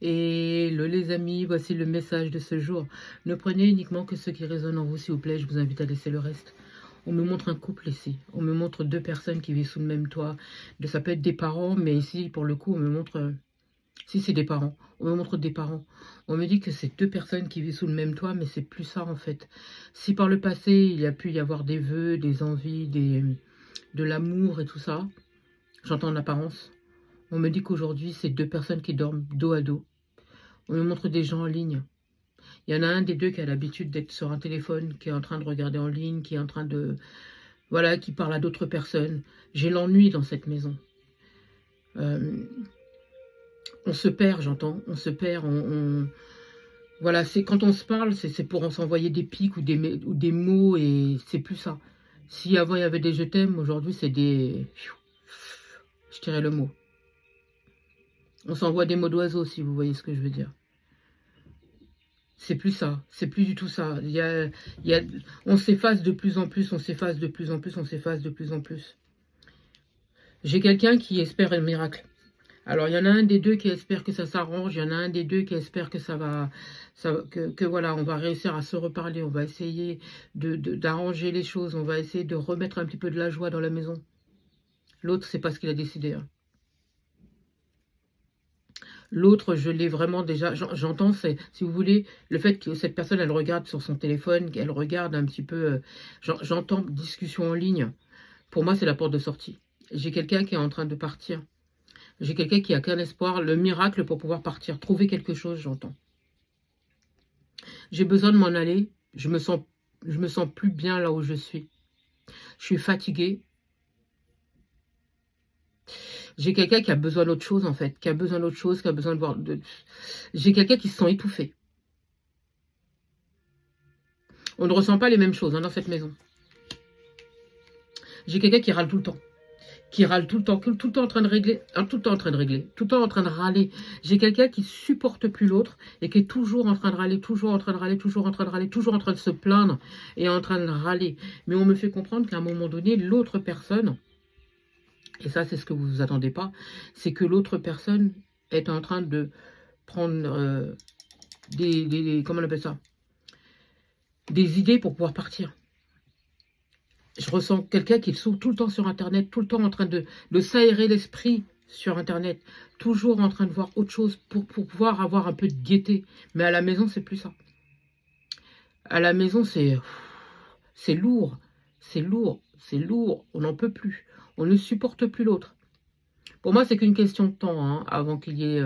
Hello les amis, voici le message de ce jour. Ne prenez uniquement que ce qui résonne en vous, s'il vous plaît, je vous invite à laisser le reste. On me montre un couple ici, on me montre deux personnes qui vivent sous le même toit. Ça peut être des parents, mais ici, pour le coup, on me montre... Si c'est des parents, on me montre des parents. On me dit que c'est deux personnes qui vivent sous le même toit, mais c'est plus ça en fait. Si par le passé, il y a pu y avoir des vœux, des envies, de l'amour et tout ça, j'entends en apparence. On me dit qu'aujourd'hui, c'est deux personnes qui dorment dos à dos. On me montre des gens en ligne. Il y en a un des deux qui a l'habitude d'être sur un téléphone, qui est en train de regarder en ligne, qui est en train de... Voilà, qui parle à d'autres personnes. J'ai l'ennui dans cette maison. On se perd, j'entends. On se perd. Voilà, quand on se parle, c'est pour s'envoyer des pics ou des mots, et c'est plus ça. Si avant il y avait des je t'aime, aujourd'hui c'est des... Je dirais le mot. On s'envoie des mots d'oiseau, si vous voyez ce que je veux dire. C'est plus ça, c'est plus du tout ça. On s'efface de plus en plus, on s'efface de plus en plus, on s'efface de plus en plus. J'ai quelqu'un qui espère un miracle. Alors, il y en a un des deux qui espère que ça s'arrange, il y en a un des deux qui espère que que voilà, on va réussir à se reparler, on va essayer d'arranger les choses, on va essayer de remettre un petit peu de la joie dans la maison. L'autre, c'est pas ce qu'il a décidé. Hein. L'autre, je l'ai vraiment déjà... J'entends, si vous voulez, le fait que cette personne, elle regarde sur son téléphone, qu'elle regarde un petit peu... J'entends discussion en ligne. Pour moi, c'est la porte de sortie. J'ai quelqu'un qui est en train de partir. J'ai quelqu'un qui a qu'un espoir, le miracle pour pouvoir partir. Trouver quelque chose, j'entends. J'ai besoin de m'en aller. Je me sens plus bien là où je suis. Je suis fatiguée. J'ai quelqu'un qui a besoin d'autre chose, en fait. Qui a besoin d'autre chose, qui a besoin de voir... J'ai quelqu'un qui se sent étouffé. On ne ressent pas les mêmes choses hein, dans cette maison. J'ai quelqu'un qui râle tout le temps. Qui râle tout le temps en train de régler, tout le temps en train de régler, tout le temps en train de râler. J'ai quelqu'un qui supporte plus l'autre et qui est toujours en train de râler, toujours en train de râler, toujours en train de râler, toujours en train de se plaindre et en train de râler. Mais on me fait comprendre qu'à un moment donné, l'autre personne, et ça c'est ce que vous vous attendez pas, c'est que l'autre personne est en train de prendre comment on appelle ça, des idées pour pouvoir partir. Je ressens quelqu'un qui est tout le temps sur Internet, tout le temps en train de s'aérer l'esprit sur Internet, toujours en train de voir autre chose pour pouvoir avoir un peu de gaieté. Mais à la maison, c'est plus ça. À la maison, c'est lourd, c'est lourd, c'est lourd. On n'en peut plus. On ne supporte plus l'autre. Pour moi, c'est qu'une question de temps hein, avant qu'il y ait